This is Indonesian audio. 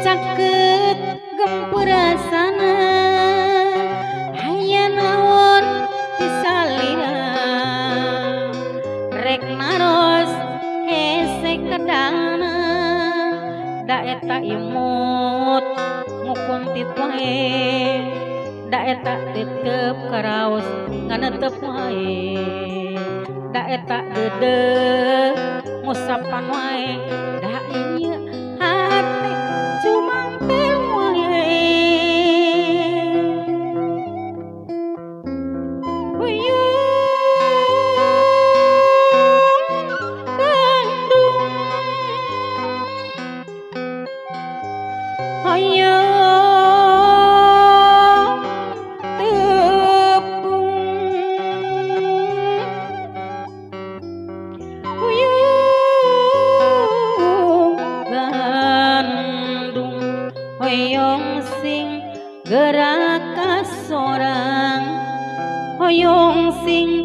caket gempurasana hayang naon pisalina rek naros hese kadana da eta imut ngukuntit wae da eta tetep karaos nganetep wae da eta dede ngusapan wae da ieu hate cumangkel wae hayang tepung huyung gandung hoyong sing gerak kasorang hoyong sing